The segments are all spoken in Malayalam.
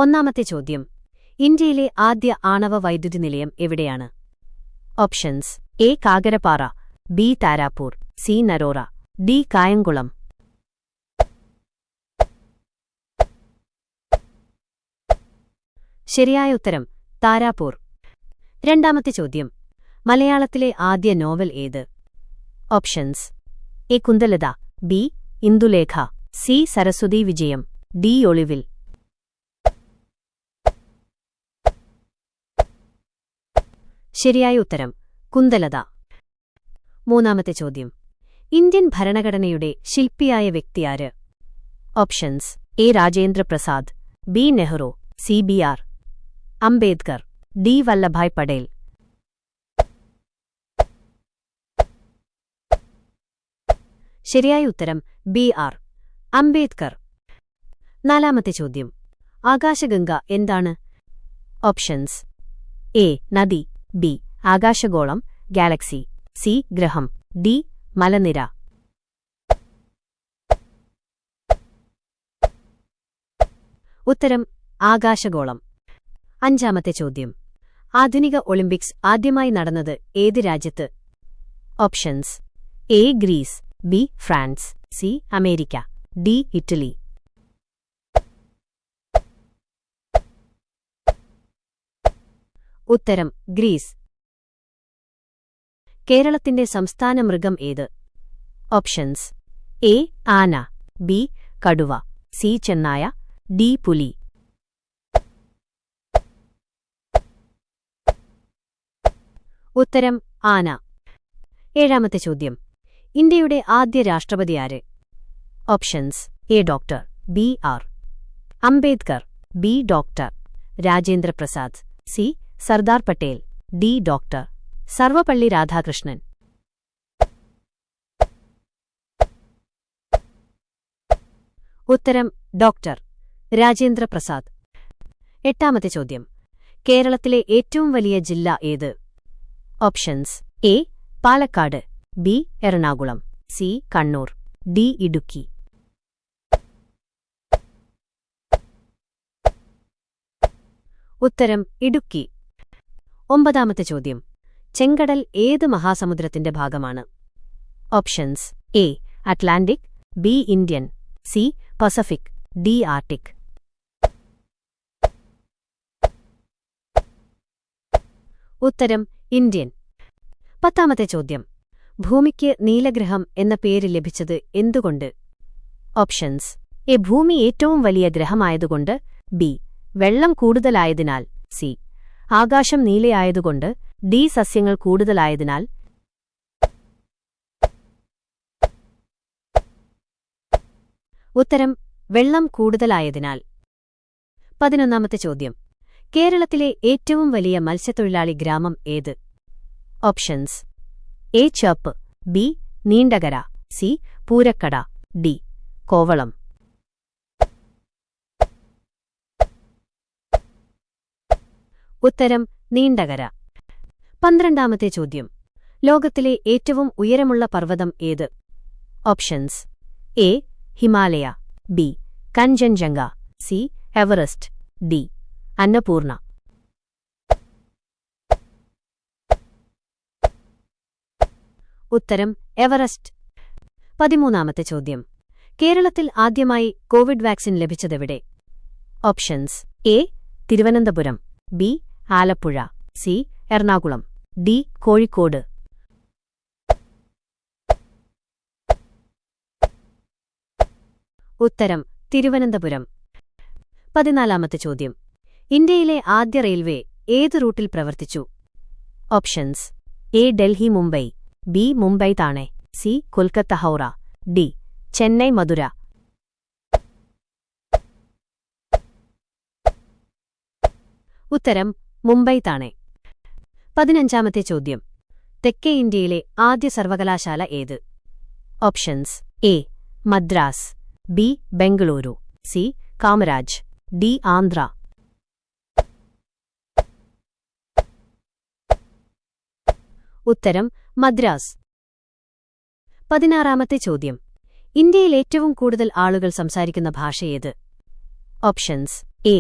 ഒന്നാമത്തെ ചോദ്യം. ഇന്ത്യയിലെ ആദ്യ ആണവ വൈദ്യുതി നിലയം എവിടെയാണ്? Options: A. Kakrapar, B. Tarapur, C. Narora, D. Kayamkulam. ശരിയായ ഉത്തരം താരാപൂർ. രണ്ടാമത്തെ ചോദ്യം. മലയാളത്തിലെ ആദ്യ നോവൽ ഏത്? Options: A. Kundalatha, B. Indulekha, C. Saraswathi Vijayam, D. ഒളിവിൽ. ശരിയായ ഉത്തരം കുന്തലത. മൂന്നാമത്തെ ചോദ്യം. ഇന്ത്യൻ ഭരണഘടനയുടെ ശില്പിയായ വ്യക്തിയാര്? Options: A. Rajendra Prasad, B. Nehru, C. B. R. Ambedkar, D. Vallabhbhai Patel. ശരിയായ ഉത്തരം ബി. ആർ. അംബേദ്കർ. നാലാമത്തെ ചോദ്യം. ആകാശഗംഗ എന്താണ്? Options: A. നദി, ബി. ആകാശഗോളം, ഗാലക്സി, സി. ഗ്രഹം, ഡി. മലനിര. ഉത്തരം ആകാശഗോളം. അഞ്ചാമത്തെ ചോദ്യം. ആധുനിക ഒളിമ്പിക്സ് ആദ്യമായി നടന്നത് ഏത് രാജ്യത്ത്? Options: A. Greece, B. France, C. America, D. Italy. ഉത്തരം ഗ്രീസ്. കേരളത്തിന്റെ സംസ്ഥാന മൃഗം ഏത്? Options: A. ആന, ബി. കടുവ, സി. ചെന്നായ, ഡി. പുലി. ഉത്തരം ആന. ഏഴാമത്തെ ചോദ്യം. ഇന്ത്യയുടെ ആദ്യ രാഷ്ട്രപതി ആര്? Options: A. Doctor, B. R. Ambedkar, B. Doctor Rajendra Prasad, C. Sardar Patel, D. Doctor Sarvepalli Radhakrishnan. ഉത്തരം ഡോക്ടർ രാജേന്ദ്ര പ്രസാദ്. എട്ടാമത്തെ ചോദ്യം. കേരളത്തിലെ ഏറ്റവും വലിയ ജില്ല ഏത്? Options: A. Palakkad, B. Ernakulam, C. Kannur, D. Idukki. ഉത്തരം ഇടുക്കി. ഒമ്പതാമത്തെ ചോദ്യം. ചെങ്കടൽ ഏത് മഹാസമുദ്രത്തിന്റെ ഭാഗമാണ്? Options: A. Atlantic, B. Indian, C. Pacific, D. Arctic. ഉത്തരം ഇന്ത്യൻ. പത്താമത്തെ ചോദ്യം. ഭൂമിക്ക് നീലഗ്രഹം എന്ന പേര് ലഭിച്ചത് എന്തുകൊണ്ട്? Options: A. ഭൂമി ഏറ്റവും വലിയ ഗ്രഹമായതുകൊണ്ട്, ബി. വെള്ളം കൂടുതലായതിനാൽ, സി. ആകാശം നീലയായതുകൊണ്ട്, ഡി. സസ്യങ്ങൾ കൂടുതലായതിനാൽ. ഉത്തരം വെള്ളം കൂടുതലായതിനാൽ. 11ാമത്തെ ചോദ്യം. കേരളത്തിലെ ഏറ്റവും വലിയ മത്സ്യത്തൊഴിലാളി ഗ്രാമം ഏത്? Options: A. Cherpu, B. Neendakara, C. Poorakkada, D. Kovalam. ഉത്തരം നീണ്ടകര. 12ാമത്തെ ചോദ്യം. ലോകത്തിലെ ഏറ്റവും ഉയരമുള്ള പർവ്വതം ഏത്? Options: A. Himalaya, B. Kanchenjunga, C. Everest, D. Annapurna. ഉത്തരം എവറസ്റ്റ്. 13ാമത്തെ ചോദ്യം. കേരളത്തിൽ ആദ്യമായി കോവിഡ് വാക്സിൻ ലഭിച്ചതെവിടെ? Options: A. Thiruvananthapuram, B. Alappuzha, C. Ernakulam, D. Kozhikode. ഉത്തരം തിരുവനന്തപുരം. 14ാമത്തെ ചോദ്യം. ഇന്ത്യയിലെ ആദ്യ റെയിൽവേ ഏത് റൂട്ടിൽ പ്രവർത്തിച്ചു? Options: A. Delhi Mumbai, B. Mumbai Thane, C. Kolkata Howrah, D. Chennai Madurai. ഉത്തരം മുംബൈ താണെ. 15ാമത്തെ ചോദ്യം. തെക്കേ ഇന്ത്യയിലെ ആദ്യ സർവകലാശാല ഏത്? Options: A. Madras, B. Bengaluru, C. Kamaraj, D. Andhra. ഉത്തരം മദ്രാസ്. 16ാമത്തെ ചോദ്യം. ഇന്ത്യയിൽ ഏറ്റവും കൂടുതൽ ആളുകൾ സംസാരിക്കുന്ന ഭാഷയേത്? Options: A.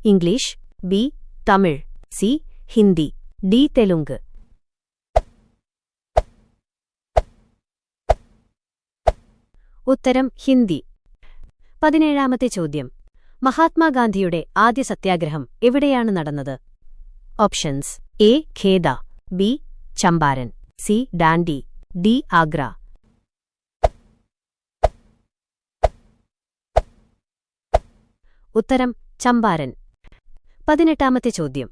English, B Tamil, C Hindi, D Telugu. ഉത്തരം ഹിന്ദി. 17ാമത്തെ ചോദ്യം. മഹാത്മാഗാന്ധിയുടെ ആദ്യ സത്യാഗ്രഹം എവിടെയാണ് നടന്നത്? Options: A Kheda, B Champaran, C Dandi, D Agra. ഉത്തരം ചമ്പാരൻ. 18ാമത്തെ ചോദ്യം.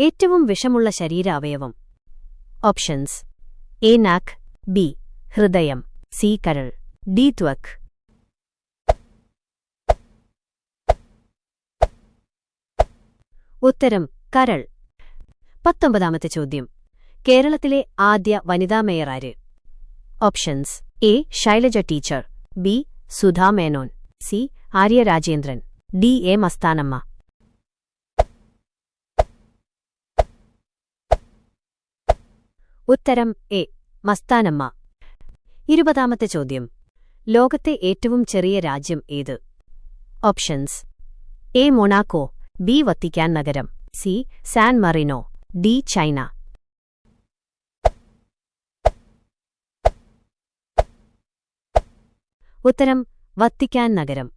ഏറ്റവും വിഷമുള്ള ശരീരാവയവം? ഓപ്ഷൻസ്: എ നാക്ക്, ബി ഹൃദയം, സി കരൾ, ഡി ത്വക്ക്. ഉത്തരം കരൾ. 19ാമത്തെ ചോദ്യം. കേരളത്തിലെ ആദ്യ വനിതാ മേയർ ആര്? Options: A Shailaja teacher, B Sudha Menon, C Arya Rajendran, D A Masthanamma. ഉത്തരം എ മസ്താനമ്മ. 20ാമത്തെ ചോദ്യം. ലോകത്തെ ഏറ്റവും ചെറിയ രാജ്യം ഏത്? Options: A Monaco, B Vatican നഗരം, C San Marino, D China. ഉത്തരം വത്തിക്കാൻ നഗരം.